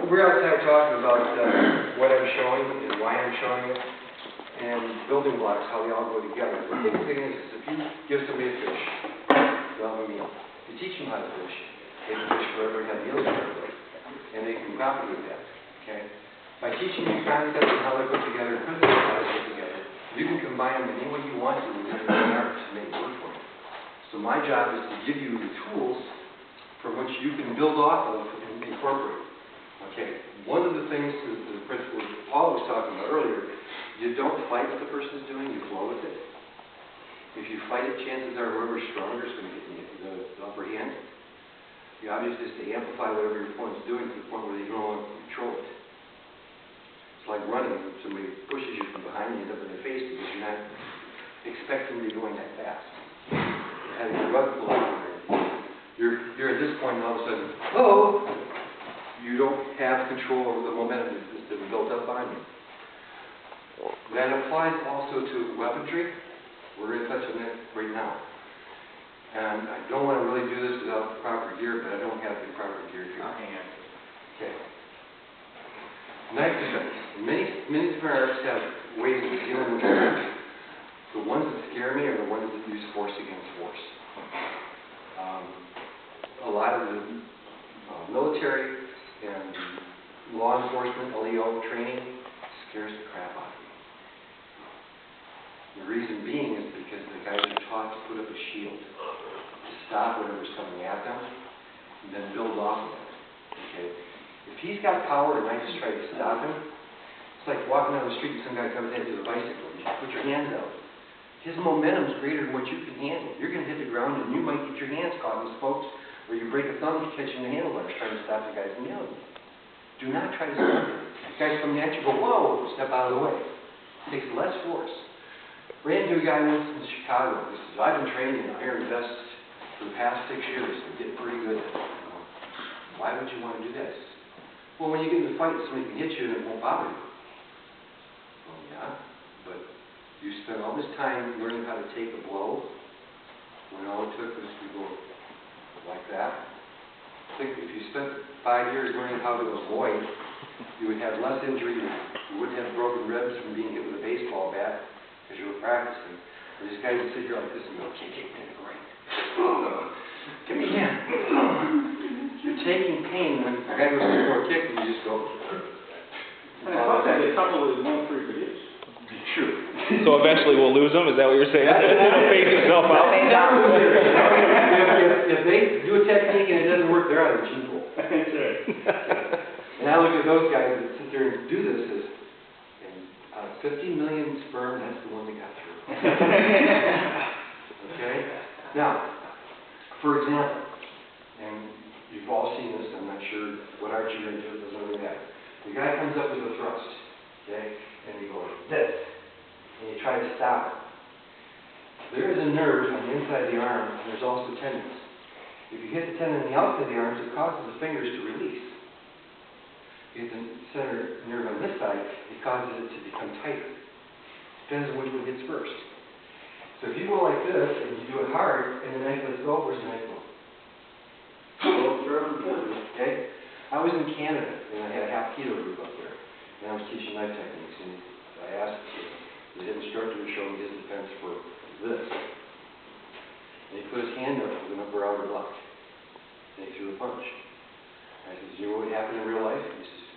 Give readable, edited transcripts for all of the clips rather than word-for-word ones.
we're outside talking about what I'm showing and why I'm showing it, and building blocks, how they all go together. The big thing is if you give somebody a fish, they'll have a meal. You teach them how to fish, they can fish forever and have meals forever, and they can propagate that. Okay? By teaching you concepts and how they put together, and principles how they put together, you can combine them any way you want to within the art to make it work for you. So my job is to give you the tools from which you can build off of and incorporate. Okay, one of the things, the principle Paul was talking about earlier, you don't fight what the person's doing, you flow with it. If you fight it, chances are whoever's stronger is going to get the upper hand. The object is to amplify whatever your opponent's doing to the point where they don't want to control it. It's like running. If somebody pushes you from behind, you end up in their face because you're not expecting to be going that fast. Having a rug pull out, you're at this point and all of a sudden, oh, you don't have control over the momentum that's been built up on you. That applies also to weaponry. We're going to touch on that right now. And I don't want to really do this without proper gear, but I don't have the proper gear here. Okay. Knife defense. Many different arts have ways of dealing with knives. The ones that scare me are the ones that use force against force. A lot of the military and law enforcement, LEO training scares the crap out of me. The reason being is because the guys are taught to put up a shield to stop whatever's coming at them and then build off of it. Okay? If he's got power and I just try to stop him, it's like walking down the street and some guy comes at you with a bicycle. You just put your hands out. His momentum is greater than what you can handle. You're going to hit the ground and you might get your hands caught in the spokes, or you break a thumb catching the handlebars trying to stop the guys from yelling. Do not try to stop him. Guys coming at you, go, whoa, step out of the way. It takes less force. Ran into a guy once in Chicago. He says, I've been training in iron vests for the past 6 years. I'm getting pretty good at it. Why would you want to do this? Well, when you get in a fight, somebody can hit you and it won't bother you. Well, yeah, but you spent all this time learning how to take a blow when all it took was to go like that. I think if you spent 5 years learning how to avoid, you would have less injury. You wouldn't have broken ribs from being hit with a baseball bat because you were practicing. And these guys would sit here like this and go, okay, kick me in the groin. Give me a hand. You're taking pain when the guy goes for a kick and you just go. And I thought that a couple of won't reproduce. True. So eventually we'll lose them? Is that what you're saying? It'll phase itself out? If they do a technique and it doesn't work, they're out of the gene pool. That's right. And I look at those guys that sit there and do this as, and 50 million sperm, that's the one that got through. Okay? Now, for example, and you've all seen this, I'm not sure what art you're going to do, it doesn't really matter. The guy comes up with a thrust, okay, and he goes, this, and you try to stop it. There is a nerve on the inside of the arm, and there's also tendons. If you hit the tendon on the outside of the arms, it causes the fingers to release. If you hit the center nerve on this side, it causes it to become tighter. Depends on which one hits first. So if you go like this, and you do it hard, and the knife lets go, where's the knife go? Okay? I was in Canada, and I had a half kilo group up there, and I was teaching knife techniques, and I asked the instructor to show me his defense for this. And he put his hand up with an upper outer block, and he threw a punch. I said, you know what happened in real life? He says,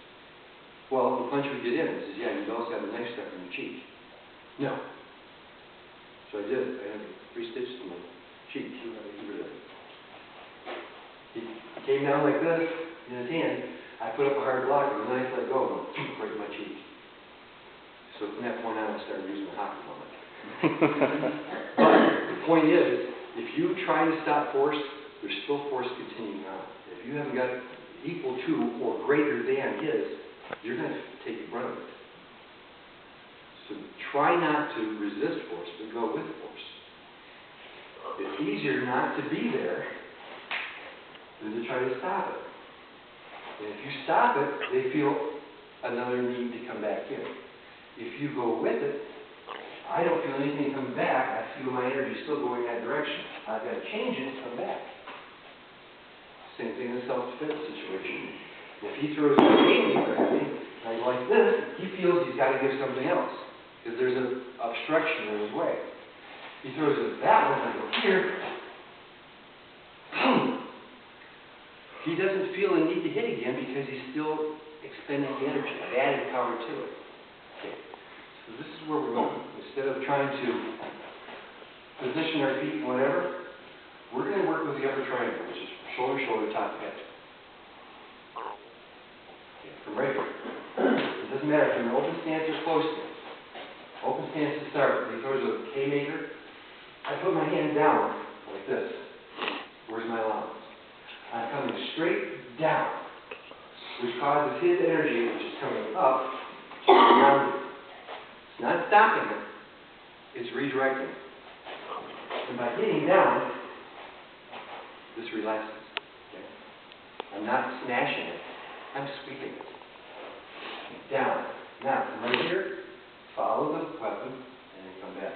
well, the punch would get in. He says, yeah, you also have a knife stuck in your cheek. No. So I did. I had 3 stitches in my cheek. He came down like this in his hand. I put up a hard block, and the knife let go, and right in my cheek. So from that point on, I started using the hockey helmet. But the point is, if you try to stop force, there's still force continuing on. If you haven't got equal to or greater than his, you're going to take the brunt of it. So try not to resist force, but go with force. It's easier not to be there than to try to stop it. And if you stop it, they feel another need to come back in. If you go with it, I don't feel anything coming back. I feel my energy still going that direction. I've got to change it to come back. Same thing in a self-defense situation. If he throws a haymaker at me, and I go like this, he feels he's got to give something else, because there's an obstruction in his way. He throws it that one, I go here. He doesn't feel the need to hit again because he's still expending the energy. I've added power to it. Okay. So this is where we're going. Instead of trying to position our feet and whatever, we're going to work with the upper triangle, which is shoulder, shoulder, top, head. Okay. From right here. It doesn't matter if you're in open stance or close stance. Open stance to start. He throws a haymaker. I put my hand down like this. Where's my allowance? I'm coming straight down, which causes his energy, which is coming up, to ground it. It's not stopping it, it's redirecting it. And by hitting down, this relaxes. Okay? I'm not smashing it, I'm sweeping it. Down. Now, from right here, follow the weapon, and then come back.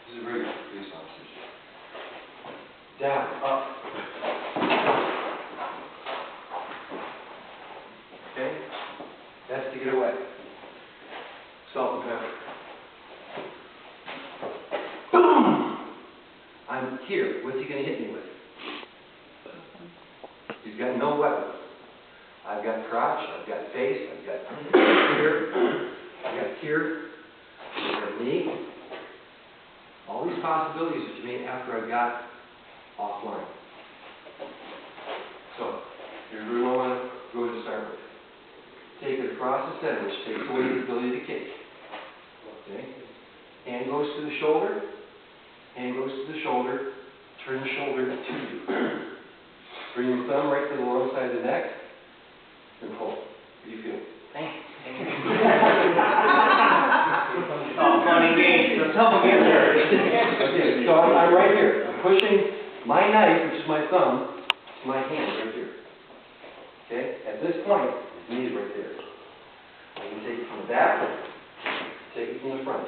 This is a very good police officer. Down, up. Okay? That's to get away. Salt and pepper. Boom! I'm here. What's he going to hit me with? He's got no weapon. I've got crotch, I've got face, I've got here, I've got here, I've got knee. All these possibilities that you made after I got offline. So, here's where we want to go to start with. Take it across the center, which takes away the ability to kick. Okay? Hand goes to the shoulder, hand goes to the shoulder, turn the shoulder to you. Bring your thumb right to the lower side of the neck, and pull. What do you feel? Thank you. Oh, funny game. So someone get there. Okay, so I'm right here. I'm pushing my knife, which is my thumb, to my hand right here. Okay? At this point, his knee is right there. I can take it from the back, take it from the front.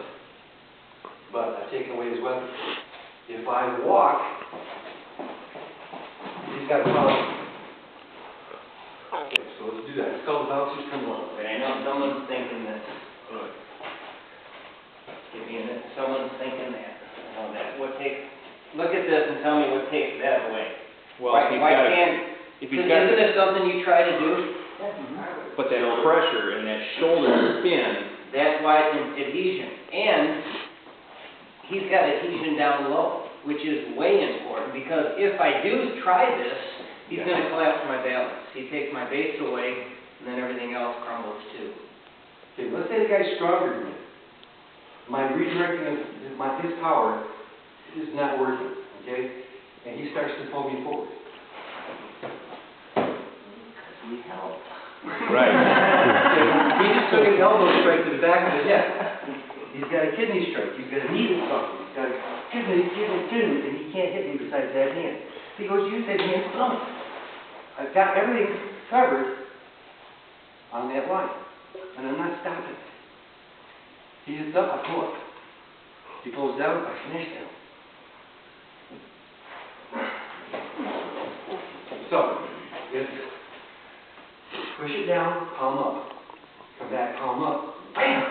But I've taken away his weapon. If I walk, he's got a problem. Okay, so let's do that. It's called the bouncer's come along. But I know someone's thinking this. Give me a minute. Someone's thinking that. I know that. Look at this and tell me what takes that away. Well, if he's got isn't it something you try to do? but that pressure and that shoulder spin. That's why it's in adhesion. And he's got adhesion down low, which is way important, because if I do try this, he's going to collapse my balance. He takes my base away, and then everything else crumbles too. Okay, let's say the guy's stronger than me. My redirecting of his power is not working, okay? And he starts to pull me forward. Because we help. Right. He just took an elbow strike to the back of his head. He's got a kidney strike. He's got a knee to something. He's got a kidney, and he can't hit me besides that hand. He goes, use that hand stomach. I've got everything covered on that line, and I'm not stopping. He hits up, I pull up. He pulls down, I finish down. So, it's push it down, palm up. Come back, palm up, bam!